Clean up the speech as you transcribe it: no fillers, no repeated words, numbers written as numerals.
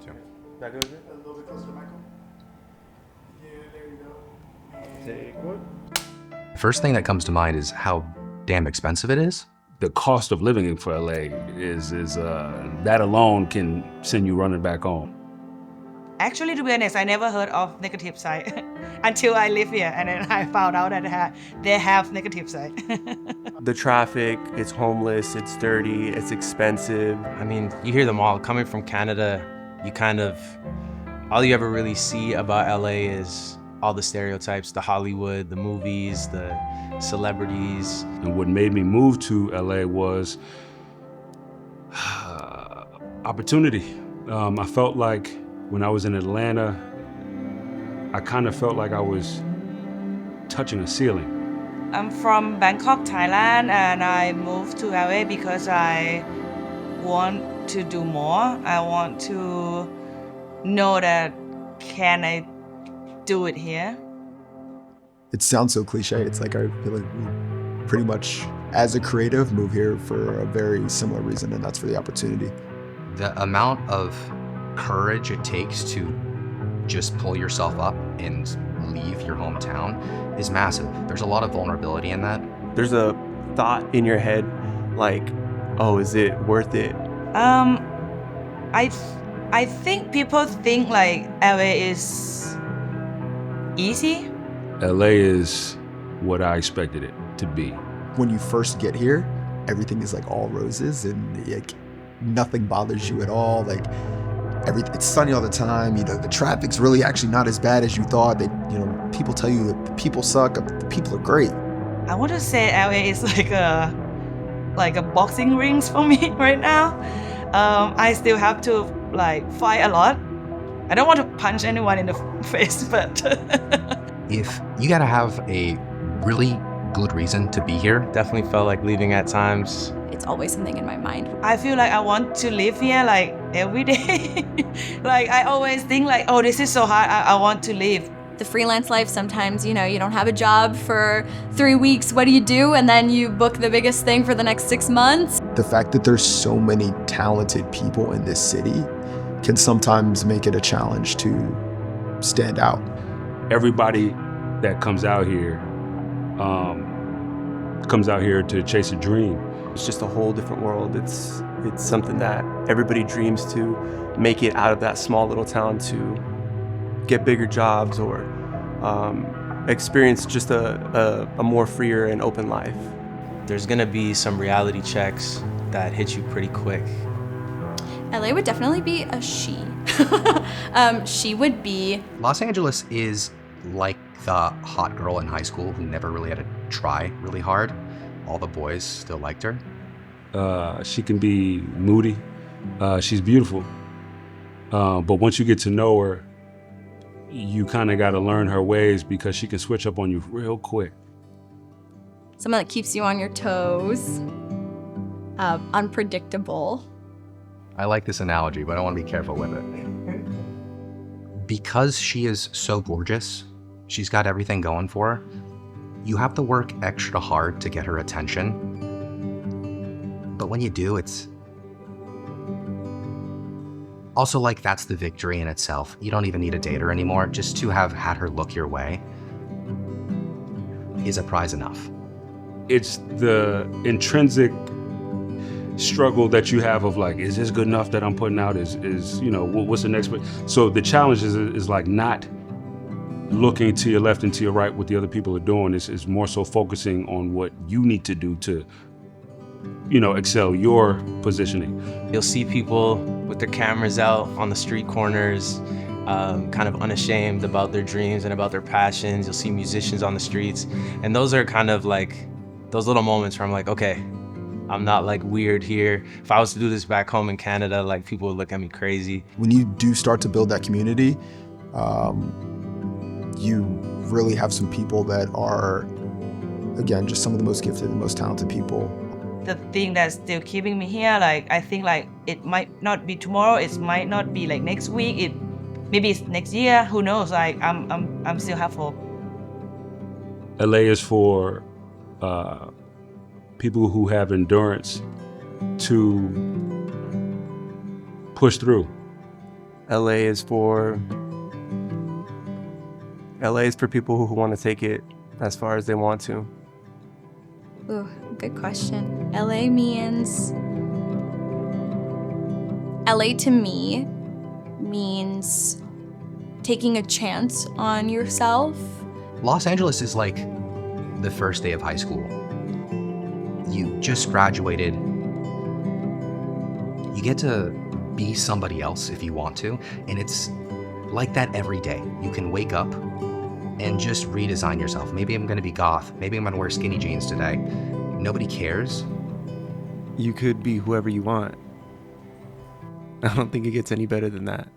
too. That good? A little bit closer to Michael. Yeah, there you go. Take one. The first thing that comes to mind is how damn expensive it is. The cost of living for LA is that alone can send you running back home. Actually, to be honest, I never heard of negative side until I live here, and then I found out that they have negative side. The traffic, it's homeless, it's dirty, it's expensive. I mean, you hear them all. Coming from Canada, all you ever really see about LA is all the stereotypes, the Hollywood, the movies, the celebrities. And what made me move to LA was opportunity. I felt like when I was in Atlanta, I kind of felt like I was touching a ceiling. I'm from Bangkok, Thailand, and I moved to LA because I want to do more. I want to know that can I do it here. It sounds so cliche. It's like I feel like we pretty much, as a creative, move here for a very similar reason, and that's for the opportunity. The amount of courage it takes to just pull yourself up and leave your hometown is massive. There's a lot of vulnerability in that. There's a thought in your head like, oh, is it worth it? I think people think like LA is easy. LA is what I expected it to be. When you first get here, everything is like all roses and like nothing bothers you at all. Like it's sunny all the time. You know, the traffic's really actually not as bad as you thought. People tell you that the people suck, but the people are great. I want to say LA is like a boxing rings for me right now. I still have to like fight a lot. I don't want to punch anyone in the face, but If you gotta have a really good reason to be here, Definitely felt like leaving at times. It's always something in my mind. I feel like I want to live here like every day. Like I always think like, oh, this is so hard, I want to leave. The freelance life, sometimes, you don't have a job for 3 weeks. What do you do? And then you book the biggest thing for the next 6 months. The fact that there's so many talented people in this city can sometimes make it a challenge to stand out. Everybody that comes out here to chase a dream. It's just a whole different world. It's something that everybody dreams to make it out of that small little town to get bigger jobs or experience just a more freer and open life. There's gonna be some reality checks that hit you pretty quick. LA would definitely be a she. She would be. Los Angeles is like the hot girl in high school who never really had to try really hard. All the boys still liked her. She can be moody. She's beautiful. But once you get to know her, you kind of got to learn her ways because she can switch up on you real quick. Someone that keeps you on your toes. Unpredictable. I like this analogy, but I want to be careful with it. Because she is so gorgeous, she's got everything going for her, you have to work extra hard to get her attention. But when you do, it's also like that's the victory in itself. You don't even need to date her anymore. Just to have had her look your way is a prize enough. It's the intrinsic struggle that you have of like, is this good enough that I'm putting out? Is what's the next? So the challenge is like not looking to your left and to your right what the other people are doing. Is more so focusing on what you need to do to, excel your positioning. You'll see people with their cameras out on the street corners, kind of unashamed about their dreams and about their passions. You'll see musicians on the streets, and those are kind of like those little moments where I'm like, okay, I'm not like weird here. If I was to do this back home in Canada, like people would look at me crazy. When you do start to build that community, you really have some people that are, again, just some of the most gifted and most talented people. The thing that's still keeping me here, like I think like it might not be tomorrow, it might not be like next week, maybe it's next year, who knows? Like I'm still have hope. LA is for people who have endurance to push through LA is for people who want to take it as far as they want to. Ooh, good question. LA to me means taking a chance on yourself. Los Angeles is like the first day of high school. You just graduated. You get to be somebody else if you want to, and it's like that every day. You can wake up and just redesign yourself. Maybe I'm gonna be goth. Maybe I'm gonna wear skinny jeans today. Nobody cares. You could be whoever you want. I don't think it gets any better than that.